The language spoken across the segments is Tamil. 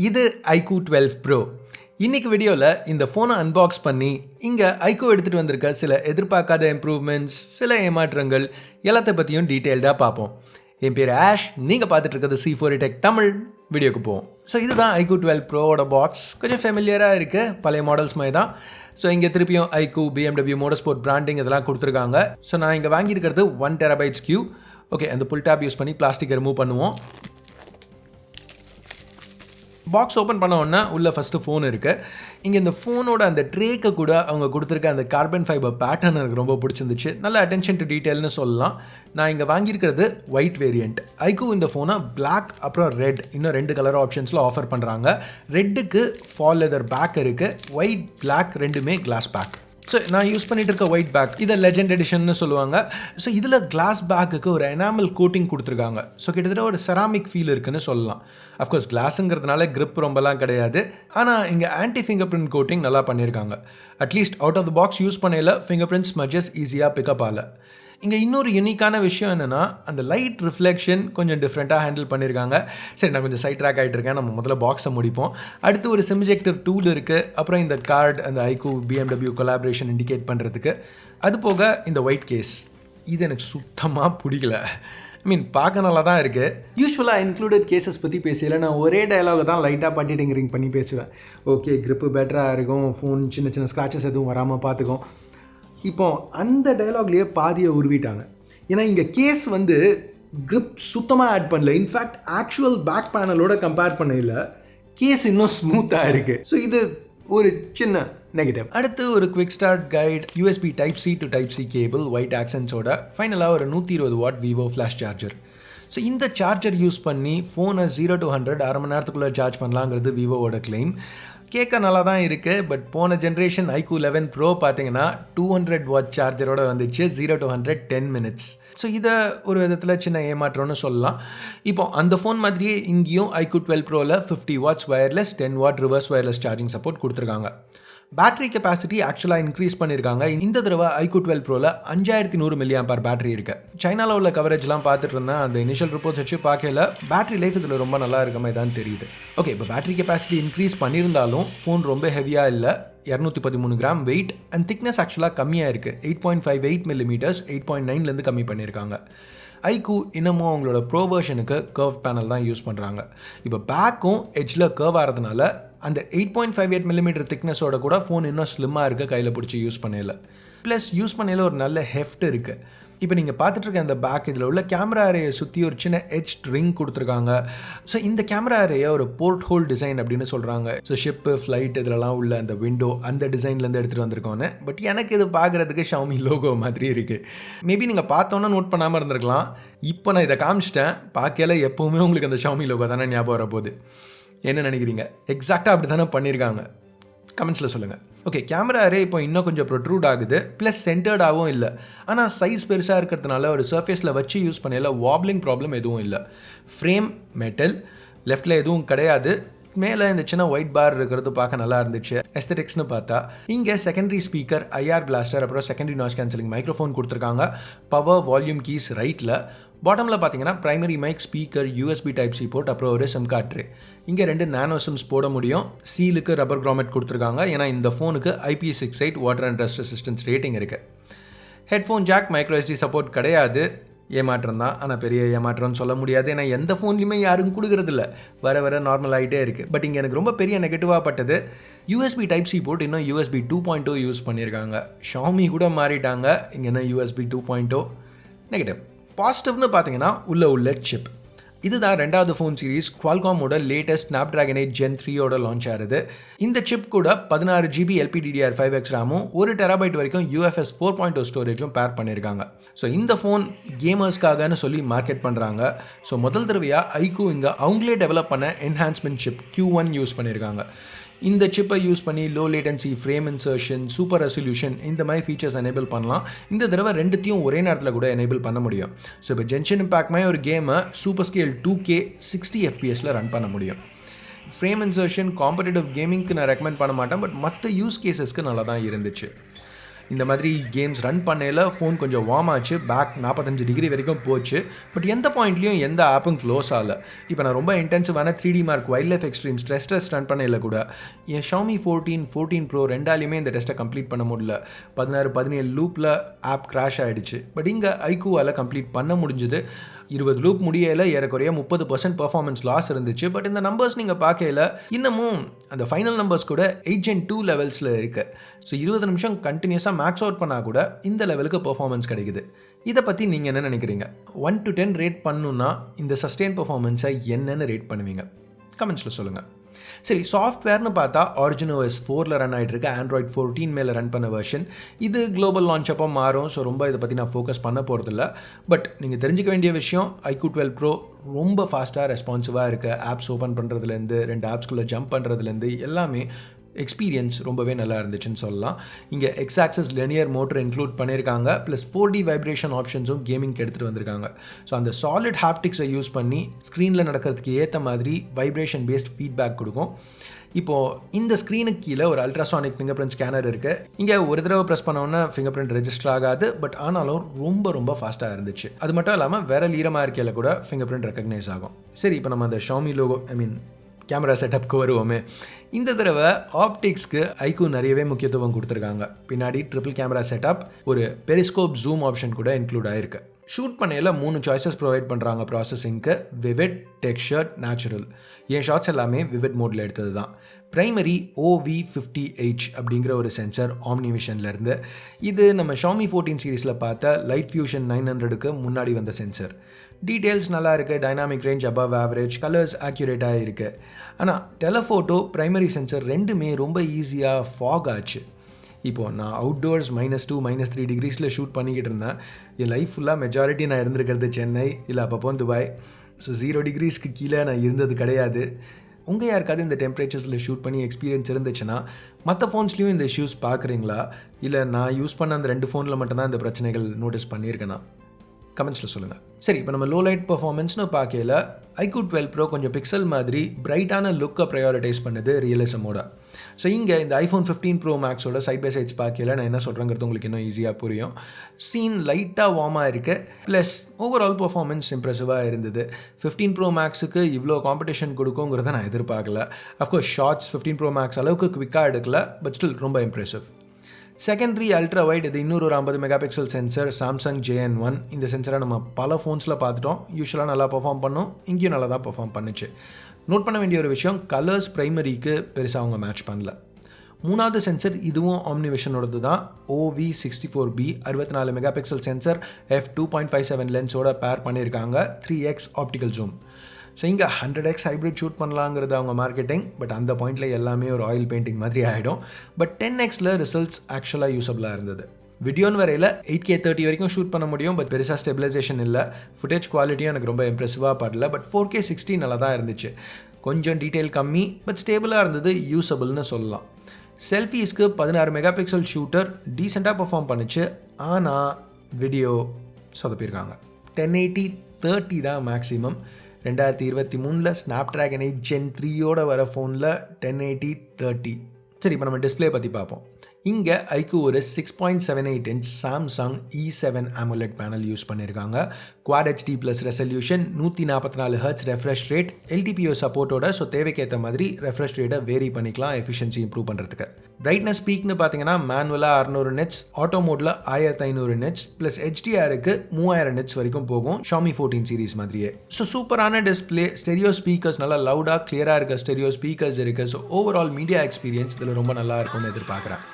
இது iQOO 12 Pro. இன்னைக்கு வீடியோவில் இந்த ஃபோனை அன்பாக்ஸ் பண்ணி இங்கே iQOO எடுத்துகிட்டு வந்திருக்க சில எதிர்பார்க்காத இம்ப்ரூவ்மெண்ட்ஸ், சில ஏமாற்றங்கள் எல்லாத்த பற்றியும் டீட்டெயில்டாக பார்ப்போம். என் பேர் ஆஷ், நீங்கள் பார்த்துட்டு இருக்கிறது C4 Tech தமிழ். வீடியோக்கு போவோம். ஸோ இதுதான் iQOO 12 Proவோட பாக்ஸ். கொஞ்சம் ஃபெமிலியராக இருக்குது, பழைய மாடல்ஸ் மாதிரி தான். ஸோ இங்கே திருப்பியும் iQOO, BMW, மோட்டர்ஸ்போர்ட் பிராண்டிங் இதெல்லாம் கொடுத்துருக்காங்க. ஸோ நான் இங்கே வாங்கியிருக்கிறது 1 TB SKU. ஓகே, அந்த புல் டேப் யூஸ் பண்ணி பிளாஸ்டிக்கை ரிமூவ் பண்ணுவோம். பாக்ஸ் ஓப்பன் பண்ண உடனே உள்ளே ஃபஸ்ட்டு ஃபோன் இருக்குது. இங்கே இந்த ஃபோனோட அந்த ட்ரேக்கை கூட அவங்க கொடுத்துருக்க அந்த கார்பன் ஃபைபர் பேட்டர்ன் எனக்கு ரொம்ப பிடிச்சிருந்துச்சு. நல்ல அட்டென்ஷன் டு டீட்டெயில்னு சொல்லலாம். நான் இங்கே வாங்கியிருக்கிறது ஒயிட் வேரியண்ட். iQOO இந்த ஃபோனை பிளாக் அப்புறம் ரெட் இன்னும் 2 கலர் ஆப்ஷன்ஸில் ஆஃபர் பண்ணுறாங்க. ரெட்டுக்கு ஃபால் லெதர் பேக் இருக்குது, ஒயிட் பிளாக் ரெண்டுமே கிளாஸ் பேக். ஸோ நான் யூஸ் பண்ணிட்டு இருக்க ஒயிட் பேக் இதை லெஜெண்ட் எடிஷன்னு சொல்லுவாங்க. ஸோ இதில் கிளாஸ் பேக்குக்கு ஒரு எனாமல் கோட்டிங் கொடுத்துருக்காங்க. ஸோ கிட்டத்தட்ட ஒரு செராமிக் ஃபீல் இருக்குன்னு சொல்லலாம். அஃப்கோர்ஸ் கிளாஸுங்கிறதுனால கிரிப் ரொம்பலாம் கிடையாது. ஆனால் இங்கே ஆன்டி ஃபிங்கர் பிரிண்ட் கோட்டிங் நல்லா பண்ணியிருக்காங்க. At least out of the box use பண்ணையில் ஃபிங்கர் பிரிண்ட் ஸ்மட்சஸ் ஈஸியாக பிக்கப் ஆகல. இங்கே இன்னொரு யூனிக்கான விஷயம் என்னென்னா, அந்த லைட் ரிஃப்ளெக்ஷன் கொஞ்சம் டிஃப்ரெண்ட்டாக ஹேண்டில் பண்ணியிருக்காங்க. சரி, நான் கொஞ்சம் சைட் ட்ராக் ஆகிட்டு இருக்கேன். நம்ம முதல்ல பாக்ஸை முடிப்போம். அடுத்து ஒரு சிம்ஜெக்டர் டூல் இருக்குது. அப்புறம் இந்த கார்டு, அந்த iQOO BMW கொலாபரேஷன் இண்டிகேட் பண்ணுறதுக்கு. அது போக இந்த ஒயிட் கேஸ், இது எனக்கு சுத்தமாக பிடிக்கல. பார்க்க நல்லா தான் இருக்குது. யூஸ்வலாக இன்க்ளூடட் கேசஸ் பற்றி பேசல நான் ஒரே டயலாக தான் லைட்டாக பட்டிட்டிங்கரிங் பண்ணி பேசுவேன். ஓகே, க்ரிப்பு பெட்டராக இருக்கும், ஃபோன் சின்ன சின்ன ஸ்க்ராச்சஸ் எதுவும் வராமல் பார்த்துக்கும். இப்போ அந்த டயலாக்லேயே பாதியை உருவிட்டாங்க. ஏன்னா இங்கே கேஸ் க்ரிப் சுத்தமாக ஆட் பண்ணல. இன்ஃபேக்ட் ஆக்சுவல் பேக் பேனலோட கம்பேர் பண்ணல கேஸ் இன்னும் ஸ்மூத்தாக இருக்குது. ஸோ இது ஒரு சின்ன நெகட்டிவ். அடுத்து ஒரு quick start guide, USB Type C to Type C cable, white ஆக்சன்ஸோட, ஃபைனலாக ஒரு 120 watt Vivo flash charger. So இந்த சார்ஜர் யூஸ் பண்ணி ஃபோனை 0 to 100 அரை மணி நேரத்துக்குள்ளே சார்ஜ் பண்ணலாங்கிறது விவோவோட கிளைம். கேட்க நல்லா தான் இருக்குது. பட் போன ஜென்ரேஷன் iQOO 11 Pro பார்த்தீங்கன்னா 200 வாட் சார்ஜரோட வந்துச்சு. 0 to 100 10 minutes. ஸோ இதை ஒரு விதத்தில் சின்ன ஏமாற்றம்னு சொல்லலாம். இப்போ அந்த ஃபோன் மாதிரியே இங்கேயும் iQOO 12 Proவில் 50 watts wireless, 10 watt reverse wireless charging support கொடுத்துருக்காங்க. பேட்டரி கெப்பாசிட்டி ஆக்சுவலாக இன்க்ரீஸ் பண்ணியிருக்காங்க. இந்த தடவை iQOO 12 Proவில் 5100 mAh பேட்டரி இருக்குது. சைனாவில் உள்ள கவரேஜ்லாம் பார்த்துட்டு இருந்தேன். அந்த இனிஷியல் ரிப்போர்ட்ஸ் வச்சு பார்க்கல பேட்டரி லைஃப் இதில் ரொம்ப நல்லா இருக்க மாதிரி தான் தெரியுது. ஓகே, இப்போ பேட்டரி கெப்பாசிட்டி இன்க்ரீஸ் பண்ணியிருந்தாலும் ஃபோன் ரொம்ப ஹெவியாக இல்லை. 213 கிராம் வெயிட் அண்ட் திக்னஸ் ஆக்சுவலாக கம்மியாக இருக்குது. 8.58 mm 8.9 கம்மி பண்ணியிருக்காங்க. iQOO இன்னமும் அவங்களோட ப்ரோ வெர்ஷனுக்கு கர்வ் பேனல் தான் யூஸ் பண்ணுறாங்க. இப்போ பேக்கும் எட்ஜில் கர்வ் ஆகிறதுனால அந்த 8.58 mm திக்னஸோட கூட ஃபோன் இன்னும் ஸ்லிம்மாக இருக்குது, கையில் பிடிச்சி யூஸ் பண்ணல. ப்ளஸ் யூஸ் பண்ணல ஒரு நல்ல ஹெஃப்ட் இருக்குது. இப்போ நீங்கள் பார்த்துட்டு இருக்க அந்த பேக் இதில் உள்ள கேமரா அரேயை சுற்றி ஒரு சின்ன எட்ஜ் ரிங் கொடுத்துருக்காங்க. ஸோ இந்த கேமரா அரேயை ஒரு போர்ட் ஹோல் டிசைன் அப்படின்னு சொல்கிறாங்க. ஸோ ஷிப்பு, ஃப்ளைட் இதிலலாம் உள்ள அந்த விண்டோ அந்த டிசைன்லேருந்து எடுத்துகிட்டு வந்திருக்கோன்னு. பட் எனக்கு இது பார்க்குறதுக்கு Xiaomi லோகோ மாதிரி இருக்குது. மேபி நீங்கள் பார்த்தோன்னா நோட் பண்ணாமல் இருந்திருக்கலாம். இப்போ நான் இதை காமிச்சிட்டேன். பார்க்கல எப்போவுமே உங்களுக்கு அந்த Xiaomi லோகோ தானே ஞாபகம் வரப்போகுது. என்ன நினைக்கிறீங்க? எக்ஸாக்டாக அப்படி தானே பண்ணியிருக்காங்க? கமெண்ட்ஸில் சொல்லுங்கள். ஓகே, கேமரா அரே இப்போ இன்னும் கொஞ்சம் ப்ரொட்ரூட் ஆகுது. ப்ளஸ் சென்டர்டாகவும் இல்லை. ஆனால் சைஸ் பெருசாக இருக்கிறதுனால ஒரு சர்ஃபேஸில் வச்சு யூஸ் பண்ணல வாப்லிங் ப்ராப்ளம் எதுவும் இல்லை. ஃப்ரேம் மெட்டல், லெஃப்டில் எதுவும் கிடையாது. மேலே இந்த சின்ன ஒயிட் பார் இருக்கிறது பார்க்க நல்லா இருந்துச்சு. எஸ்தெட்டிக்ஸ்னு பார்த்தா இங்கே செகண்டரி ஸ்பீக்கர், IR பிளாஸ்டர், அப்புறம் செகண்டரி நாய்ஸ் கேன்சலிங் மைக்ரோஃபோன் கொடுத்துருக்காங்க. பவர், வால்யூம் கீஸ் ரைட்டில். பாட்டமில் பார்த்தீங்கன்னா primary mic, speaker, USB Type C port, அப்புறம் ஒரு சிம் கார்ட் ட்ரே. இங்கே 2 நானோ சிம்ஸ் போட முடியும். சீலுக்கு ரப்பர் கிராமெட் கொடுத்துருக்காங்க. ஏன்னா இந்த ஃபோனுக்கு IP68 water and dust resistance rating இருக்குது. Headphone jack, micro SD support கிடையாது. ஏமாற்றம் தான், ஆனால் பெரிய ஏமாற்றம்னு சொல்ல முடியாது. ஏன்னா எந்த ஃபோன்லையுமே யாரும் கொடுக்குறதில்ல. வர வர நார்மல் ஆகிட்டே இருக்குது. பட் இங்கே எனக்கு ரொம்ப பெரிய நெகட்டிவாக பட்டது USB Type C போர்ட் இன்னும் USB 2.0 யூஸ் பண்ணியிருக்காங்க. Xiaomi கூட மாறிட்டாங்க. இங்கே என்ன USB 2.0 நெகட்டிவ். பாசிட்டிவ்னு பார்த்தீங்கன்னா உள்ள சிப். இதுதான் 2வது ஃபோன் சீரிஸ் குவால்காமோட லேட்டஸ்ட் Snapdragon Gen 3 லான்ச் ஆகுது. இந்த சிப் கூட 16 GB LPDDR5X ரேமும் 1 TB வரைக்கும் UFS 4.0 ஸ்டோரேஜும் பேர் பண்ணியிருக்காங்க. ஸோ இந்த ஃபோன் கேமர்ஸ்க்காகன்னு சொல்லி மார்க்கெட் பண்ணுறாங்க. ஸோ முதல் தடவையாக iQOO இங்கே அவங்களே டெவலப் பண்ண என்ஹான்ஸ்மெண்ட் சிப் Q1 யூஸ் பண்ணியிருக்காங்க. இந்த சிப்பை யூஸ் பண்ணி low latency, frame insertion, super resolution இந்த மாதிரி ஃபீச்சர்ஸ் எனேபிள் பண்ணலாம். இந்த தடவை ரெண்டுத்தையும் ஒரே நேரத்தில் கூட எனேபிள் பண்ண முடியும். ஸோ இப்போ ஜென்ஷன் இம்பேக்ட் மாதிரி ஒரு கேமை சூப்பர் ஸ்கேல் 2K 60 FPSல ரன் பண்ண முடியும். ஃப்ரேம் இன்சர்ஷன் காம்படிட்டிவ் கேமிங்க்கு நான் ரெக்கமெண்ட் பண்ண மாட்டேன். பட் மற்ற யூஸ் கேசஸ்க்கு நல்லா தான் இருந்துச்சு. இந்த மாதிரி கேம்ஸ் ரன் பண்ணையில் ஃபோன் கொஞ்சம் வார்ம் ஆச்சு, பேக் 45 டிகிரி வரைக்கும் போச்சு. பட் எந்த பாயிண்ட்லேயும் எந்த ஆப்பும் க்ளோஸ் ஆகலை. இப்போ நான் ரொம்ப இன்டென்சிவான 3D mark wild life extreme stress test run பண்ணையில் கூட என் Xiaomi 14 Pro ரெண்டாலையுமே இந்த டெஸ்ட்டை கம்ப்ளீட் பண்ண முடியல. 16-17 லூப்பில் ஆப் கிராஷ் ஆகிடுச்சு. பட் இங்கே iQOOவால் கம்ப்ளீட் பண்ண முடிஞ்சுது. 20 லூப் முடியல, ஏறக்குறைய 30% பர்ஃபார்மன்ஸ் லாஸ் இருந்துச்சு. பட் இந்த நம்பர்ஸ் நீங்கள் பார்க்கல, இன்னமும் அந்த ஃபைனல் நம்பர்ஸ் கூட 8 Gen 2 லெவல்ஸில் இருக்குது. ஸோ 20 நிமிஷம் கண்டினியூஸாக மேக்ஸ் அவுட் பண்ணால் கூட இந்த லெவலுக்கு பர்ஃபார்மன்ஸ் கிடைக்குது. இதை பற்றி நீங்கள் என்ன நினைக்கிறீங்க? 1 to 10 ரேட் பண்ணணுன்னா இந்த சஸ்டெயின் பர்ஃபார்மன்ஸை என்னென்னு ரேட் பண்ணுவீங்க? கமெண்ட்ஸில் சொல்லுங்கள். சரி, சாஃப்ட்வேர்னு பார்த்தா Origin OS 4ல் ரன் ஆகிட்டு இருக்க Android 14 மேலே ரன் பண்ண வெர்ஷன். இது குளோபல் லான்ச் அப்போ மாறும். ஸோ ரொம்ப இதை பற்றி நான் ஃபோக்கஸ் பண்ண போகிறதில்ல. பட் நீங்கள் தெரிஞ்சிக்க வேண்டிய விஷயம், iQOO 12 Pro ரொம்ப ஃபாஸ்ட்டாக ரெஸ்பான்சிவாக இருக்குது. ஆப்ஸ் ஓப்பன் பண்ணுறதுலேருந்து 2 ஆப்ஸ்குள்ளே ஜம்ப் பண்ணுறதுலேருந்து எல்லாமே எக்ஸ்பீரியன்ஸ் ரொம்பவே நல்லா இருந்துச்சுன்னு சொல்லலாம். இங்கே எக்ஸ்-ஆக்சஸ் லினியர் மோட்டர் இன்க்ளூட் பண்ணியிருக்காங்க. ப்ளஸ் 4D வைப்ரேஷன் ஆப்ஷன்ஸும் கேமிங்க்கு எடுத்துகிட்டு வந்திருக்காங்க. ஸோ அந்த சாலிட் ஹாப்டிக்ஸை யூஸ் பண்ணி ஸ்க்ரீனில் நடக்கிறதுக்கு ஏற்ற மாதிரி வைப்ரேஷன் பேஸ்ட் ஃபீட்பேக் கொடுக்கும். இப்போது இந்த ஸ்க்ரீனுக்கு கீழே ஒரு அல்ட்ராசானிக் ஃபிங்கர் பிரிண்ட் ஸ்கேனர் இருக்குது. இங்கே ஒரு தடவை ப்ரெஸ் பண்ணோன்னா ஃபிங்கர் பிரிண்ட் ரெஜிஸ்டர் ஆகாது. பட் ஆனாலும் ரொம்ப ஃபாஸ்ட்டாக இருந்துச்சு. அது மட்டும் இல்லாமல் வேறு ஈரமாக இருக்கையில் கூட ஃபிங்கர் பிரிண்ட் ரெக்கக்னைஸ் ஆகும். சரி, இப்போ நம்ம அந்த Xiaomi லோகோ கேமரா செட்டப்க்கு வருவோமே. இந்த தடவை ஆப்டிக்ஸ்க்கு iQOO நிறையவே முக்கியத்துவம் கொடுத்துருக்காங்க. பின்னாடி ட்ரிபிள் கேமரா செட்டப், ஒரு பெரிஸ்கோப் ஜூம் ஆப்ஷன் கூட இன்க்ளூட் ஆகிருக்கு. ஷூட் பண்ணையில் 3 சாய்ஸஸ் ப்ரொவைட் பண்ணுறாங்க ப்ராசஸிங்க்கு: விவிட், டெக்ஸ்சர், நேச்சுரல். என் ஷாட்ஸ் எல்லாமே விவிட் மோடில் எடுத்தது தான். பிரைமரி OV50H அப்படிங்கிற ஒரு சென்சர் ஆம்னிவிஷன்லேருந்து. இது நம்ம Xiaomi 14 சீரீஸில் பார்த்த லைட் ஃபியூஷன் 900க்கு முன்னாடி வந்த சென்சர். டீட்டெயில்ஸ் நல்லா இருக்குது, dynamic range above average, colours ஆக்யூரேட்டாக இருக்குது. ஆனால் டெலஃபோட்டோ, பிரைமரி சென்சர் ரெண்டுமே ரொம்ப ஈஸியாக ஃபாக் ஆச்சு. இப்போது நான் அவுட்டோர்ஸ் -2, -3 டிகிரிஸில் ஷூட் பண்ணிக்கிட்டு இருந்தேன். என் லைஃப் ஃபுல்லாக மெஜாரிட்டி நான் இருந்திருக்கிறது சென்னை, இல்லை அப்பப்போ துபாய். ஸோ 0 டிகிரிஸ்க்கு கீழே நான் இருந்தது கிடையாது. உங்கள் யாருக்காவது இந்த டெம்பரேச்சர்ஸில் ஷூட் பண்ணி எக்ஸ்பீரியன்ஸ் இருந்துச்சுன்னா மற்ற ஃபோன்ஸ்லேயும் இந்த இஷ்யூஸ் பார்க்குறீங்களா? இல்லை நான் யூஸ் பண்ண அந்த 2 ஃபோனில் மட்டும்தான் இந்த பிரச்சனைகள் நோட்டீஸ் பண்ணியிருக்கேனா? கமெண்ட்ஸில் சொல்லுங்கள். சரி, இப்போ நம்ம லோ லைட் பர்ஃபார்மன்ஸ்னு பார்க்கல iQOO 12 Pro கொஞ்சம் பிக்சல் மாதிரி பிரைட்டான லுக்கை ப்ரையாரிட்டைஸ் பண்ணுது ரியலிசமோட. ஸோ இங்கே இந்த iPhone 15 Pro Maxோட சைட் பை சைட்ஸ் பார்க்கல நான் என்ன சொல்கிறேங்கிறது உங்களுக்கு இன்னும் ஈஸியாக புரியும். சீன் லைட்டாக வார்மாக இருக்குது. ப்ளஸ் ஓவரால் பர்ஃபார்மன்ஸ் இம்ப்ரெசிவாக இருந்தது. 15 Pro Maxக்கு இவ்வளோ காம்படிஷன் கொடுக்குங்கிறத நான் எதிர்பார்க்கல. அஃப்கோர்ஸ் ஷார்ட்ஸ் 15 Pro Max அளவுக்கு குவிக்காக எடுக்கல, பட் ஸ்டில் ரொம்ப இம்ப்ரெசிவ். செகண்டரி அல்ட்ரா வைட், இது இன்னொரு 50 மெகாபிக்சல் சென்சர், சாம்சங் JN1. இந்த சென்சரை நம்ம பல ஃபோன்ஸில் பார்த்துட்டோம். யூஸ்வலாக நல்லா பர்ஃபார்ம் பண்ணும், இங்கேயும் நல்லா தான் பர்ஃபார்ம் பண்ணுச்சு. நோட் பண்ண வேண்டிய ஒரு விஷயம், கலர்ஸ் பிரைமரிக்கு பெருசாக அவங்க மேட்ச் பண்ணல. மூணாவது சென்சர் இதுவும் ஆம்னிவிஷனோடது தான். OV64B 64 மெகாபிக்சல் சென்சர், f2.57 லென்ஸோட பேர் பண்ணியிருக்காங்க. 3x optical zoom. ஸோ இங்கே 100x ஹைப்ரிட் ஷூட் பண்ணலாங்கிறது அவங்க மார்க்கெட்டிங். பட் அந்த பாயிண்டில் எல்லாமே ஒரு ஆயில் பெயிண்டிங் மாதிரி ஆகிடும். பட் 10xல ரிசல்ட்ஸ் ஆக்சுவலாக யூஸபிளாக இருந்தது. வீடியோன்னு வரையில் 8K 30 வரைக்கும் ஷூட் பண்ண முடியும். பட் பெருசாக ஸ்டெபிலைசேஷன் இல்லை. ஃபுட்டேஜ் குவாலிட்டியும் எனக்கு ரொம்ப இம்ப்ரெசிவாக படல. பட் 4K 60 நல்லா தான் இருந்துச்சு. கொஞ்சம் டீட்டெயில் கம்மி, பட் ஸ்டேபிளாக இருந்தது, யூஸபிள்னு சொல்லலாம். செல்ஃபீஸ்க்கு 16 மெகாபிக்சல் ஷூட்டர் டீசெண்டாக பர்ஃபார்ம் பண்ணிச்சு. ஆனால் வீடியோ சொதப்பியிருக்காங்க. 1080-30 தான் மேக்ஸிமம். 2023 Snapdragon 8 Gen 3யோட வர ஃபோனில் 1080-30. சரி, இப்போ நம்ம டிஸ்பிளே பற்றி பார்ப்போம். இங்கே iQOO ஒரு 6.78 inch Samsung E7 AMOLED panel use பண்ணியிருக்காங்க. Quad HD plus resolution, 144 Hz refresh rate, LTPO சப்போர்ட்டோட. ஸோ தேவைக்கேற்ற மாதிரி ரெஃப்ரெஷ் ரேட்டை வேரி பண்ணிக்கலாம் எஃபிஷியன்சி இம்ப்ரூவ் பண்ணுறதுக்கு. பிரைட்னஸ் பீக்னு பார்த்தீங்கன்னா மேனுவலாக 600 nits, ஆட்டோ மோடில் 1500 nits, ப்ளஸ் HDRக்கு 3000 nits வரைக்கும் போகும், Xiaomi 14 சீரிஸ் மாதிரியே. ஸோ சூப்பரான டிஸ்பிளே, ஸ்டெரியோ ஸ்பீக்கர்ஸ், நல்லா லவுடாக கிளியராக இருக்க ஸ்டெரியோ ஸ்பீக்கர்ஸ் இருக்குது. ஸோ ஓவரால் மீடியா எக்ஸ்பீரியன்ஸ் இதில் ரொம்ப நல்லா இருக்கும்னு எதிர்பார்க்குறேன்.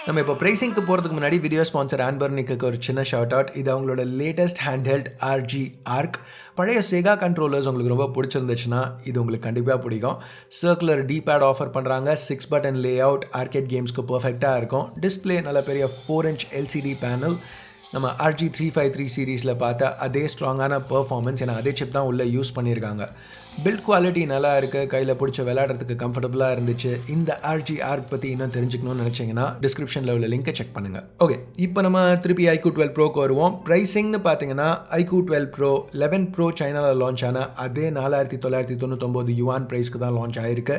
நம்ம இப்போ ப்ரைஸிங்க்கு போகிறதுக்கு முன்னாடி வீடியோ ஸ்பான்சர் ஆன்பர்னிக்கு ஒரு சின்ன ஷார்ட் அவுட். இது அவங்களோட லேட்டஸ்ட் ஹேண்ட்ஹெல்ட் RG ஆர்க். பழைய செகா கண்ட்ரோலர்ஸ் உங்களுக்கு ரொம்ப பிடிச்சிருந்துச்சுன்னா இது உங்களுக்கு கண்டிப்பாக பிடிக்கும். சர்க்குலர் D-pad ஆஃபர் பண்ணுறாங்க. 6 பட்டன் லே அவுட், ஆர்கேட் கேம்ஸ்க்கு பர்ஃபெக்டாக இருக்கும். டிஸ்பிளே நல்ல பெரிய 4 inch LCD பேனல். நம்ம RG 353 சீரீஸில் பார்த்த அதே ஸ்ட்ராங்கான பர்ஃபார்மன்ஸ், ஏன்னா அதே சிப் தான் உள்ளே யூஸ் பண்ணியிருக்காங்க. பில்ட் குவாலிட்டி நல்லா இருக்குது, கையில் பிடிச்ச விளையாடுறதுக்கு கம்ஃபர்டபுளாக இருந்துச்சு. இந்த RGR பற்றி இன்னும் தெரிஞ்சுக்கணும்னு நினச்சிங்கன்னா டிஸ்கிரிப்ஷனில் உள்ள லிங்கை செக் பண்ணுங்கள். ஓகே, இப்போ நம்ம திருப்பி iQOO 12 ப்ரோக்கு வருவோம். ப்ரைஸிங்னு பார்த்தீங்கன்னா iQOO 12 ப்ரோ 11 ப்ரோ சைனாவில் லான்ச் ஆன அதே 4999 யுவான் ப்ரைஸ்க்கு தான் லான்ச் ஆகிருக்கு.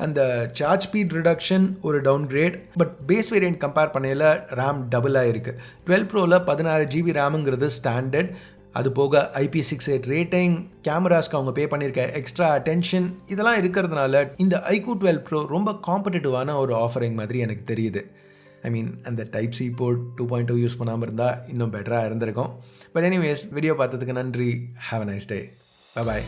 அந்த சார்ஜ் ஸ்பீட் ரிடக்ஷன் ஒரு downgrade, but base variant compare பண்ணையில் ரேம் டபுளாக இருக்குது. 12 ப்ரோவில் 16 GB ரேமுங்கிறது ஸ்டாண்டர்ட். அது போக IP68 ரேட்டிங், கேமராஸ்க்கு அவங்க பே பண்ணியிருக்க எக்ஸ்ட்ரா அட்டென்ஷன், இதெல்லாம் இருக்கிறதுனால இந்த iQOO 12 ப்ரோ ரொம்ப காம்படிட்டிவான ஒரு ஆஃபரிங் மாதிரி எனக்கு தெரியுது. ஐ மீன், அந்த டைப் சி போர்ட் 2.2 யூஸ் பண்ணாமல் இருந்தால் இன்னும் பெட்டராக இருந்திருக்கும். பட் எனிவேஸ், வீடியோ பார்த்ததுக்கு நன்றி. Have a nice day. Bye bye.